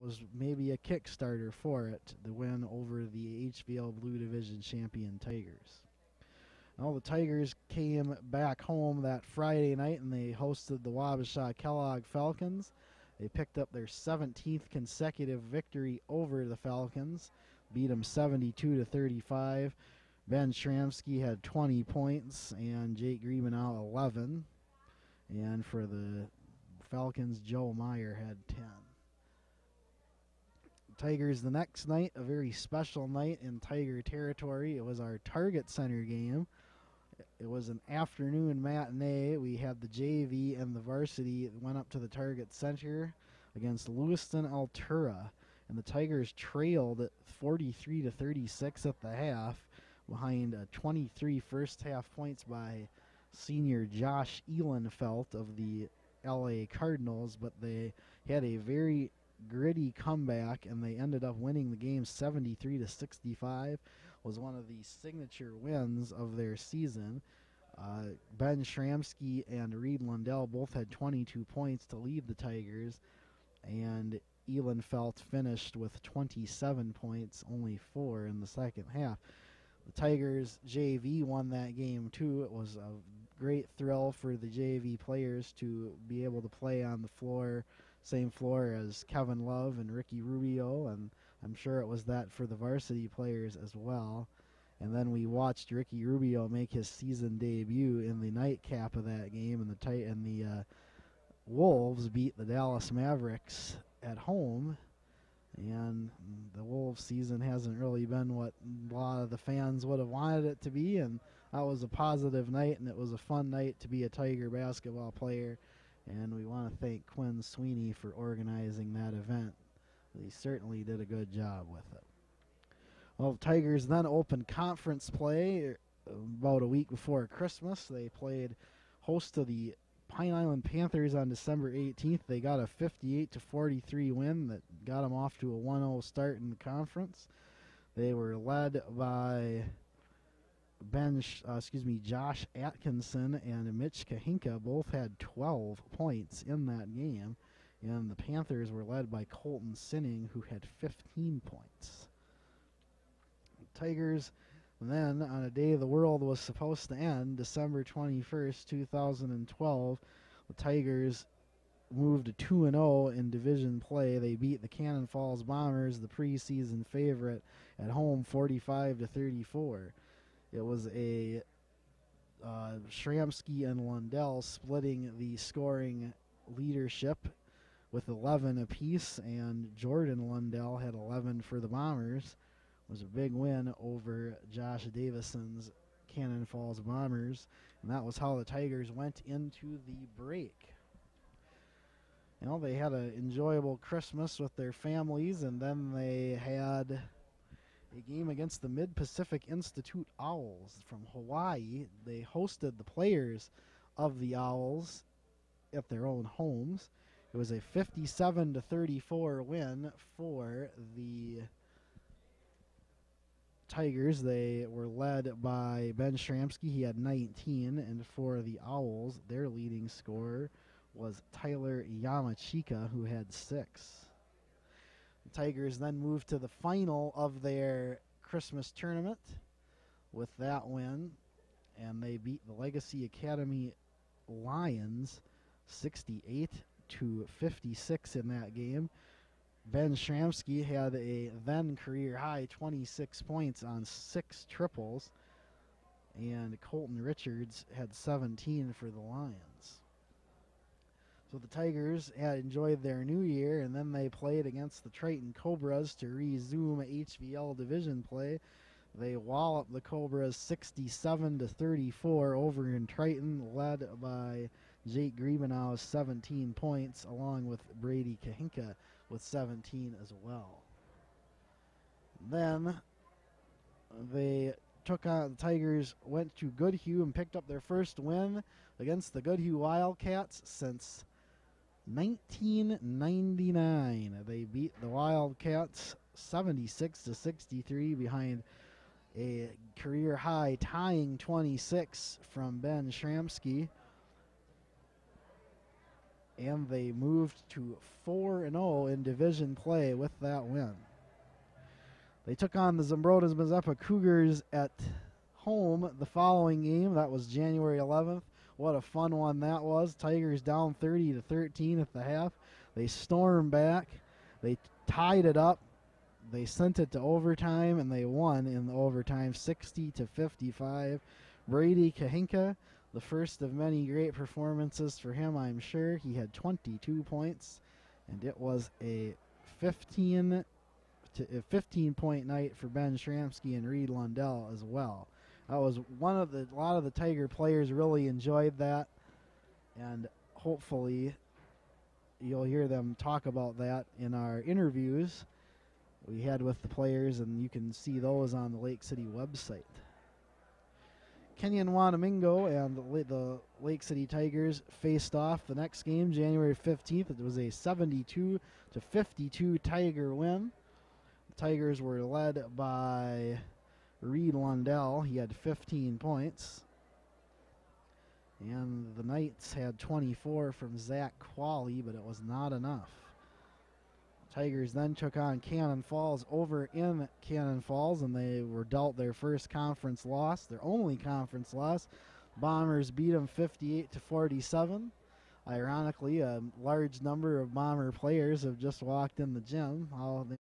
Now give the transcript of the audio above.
was maybe a Kickstarter for it, the win over the HVL Blue Division champion Tigers. Well, the Tigers came back home that Friday night and they hosted the Wabasha Kellogg Falcons. They picked up their 17th consecutive victory over the Falcons, beat them 72-35. Ben Shramsky had 20 points and Jake Griebenow 11. And for the Falcons, Joe Meyer had 10. Tigers the next night, a very special night in Tiger territory. It was our Target Center game. It was an afternoon matinee. We had the JV and the varsity that went up to the Target Center against Lewiston Altura, and the Tigers trailed at 43-36 at the half behind a 23 first half points by senior Josh Ehlenfelt of the LA Cardinals, but they had a very gritty comeback and they ended up winning the game 73-65. Was one of the signature wins of their season. Ben Shramsky and Reed Lundell both had 22 points to lead the Tigers, and Ehlenfelt finished with 27 points, only 4 in the second half. The Tigers JV won that game too. It was a great thrill for the JV players to be able to play on the floor, same floor as Kevin Love and Ricky Rubio, and I'm sure it was that for the varsity players as well. And then we watched Ricky Rubio make his season debut in the nightcap of that game, and the Wolves beat the Dallas Mavericks at home. And the Wolves season hasn't really been what a lot of the fans would have wanted it to be, and that was a positive night, and it was a fun night to be a Tiger basketball player, and we want to thank Quinn Sweeney for organizing that event. He certainly did a good job with it. Well, the Tigers then opened conference play about a week before Christmas. They played host to the Pine Island Panthers on December 18th. They got a 58-43 win that got them off to a 1-0 start in the conference. They were led by Josh Atkinson and Mitch Kahinka. Both had 12 points in that game, and the Panthers were led by Colton Sinning, who had 15 points. Tigers then, on a day the world was supposed to end, December 21st, 2012, the Tigers moved to 2-0 in division play. They beat the Cannon Falls Bombers, the preseason favorite, at home 45-34. It was a Shramsky and Lundell splitting the scoring leadership with 11 apiece, and Jordan Lundell had 11 for the Bombers. It was a big win over Josh Davison's Cannon Falls Bombers, and that was how the Tigers went into the break. You know, they had an enjoyable Christmas with their families, and then they had a game against the Mid-Pacific Institute Owls from Hawaii. They hosted the players of the Owls at their own homes. It was a 57-34 win for the Tigers. They were led by Ben Shramsky. He had 19, and for the Owls, their leading scorer was Tyler Yamachika, who had 6. The Tigers then moved to the final of their Christmas tournament with that win, and they beat the Legacy Academy Lions 68-56 in that game. Ben Shramsky had a then career high 26 points on 6 triples, and Colton Richards had 17 for the Lions. So the Tigers had enjoyed their new year, and then they played against the Triton Cobras to resume HVL division play. They walloped the Cobras 67-34 over in Triton, led by Jake Griebenau's 17 points, along with Brady Kahinka with 17 as well. Then the Tigers went to Goodhue and picked up their first win against the Goodhue Wildcats since 1999. They beat the Wildcats 76-63 behind a career high tying 26 from Ben Shramsky. and they moved to 4-0 in division play with that win. They took on the Zambrota's Mazeppa Cougars at home the following game. That was January 11th. What a fun one that was. Tigers down 30-13 at the half. They stormed back. They tied it up. They sent it to overtime, and they won in the overtime 60-55. Brady Kahinka, the first of many great performances for him, I'm sure. He had 22 points, and it was a 15-point night for Ben Shramsky and Reed Lundell as well. That was a lot of the Tiger players really enjoyed that, and hopefully you'll hear them talk about that in our interviews we had with the players, and you can see those on the Lake City website. Kenyon Wanamingo and the Lake City Tigers faced off the next game, January 15th. It was a 72-52 Tiger win. The Tigers were led by Reed Lundell. He had 15 points. And the Knights had 24 from Zach Qualley, but it was not enough. Tigers then took on Cannon Falls over in Cannon Falls, and they were dealt their first conference loss, their only conference loss. Bombers beat them 58-47. Ironically, a large number of Bomber players have just walked in the gym.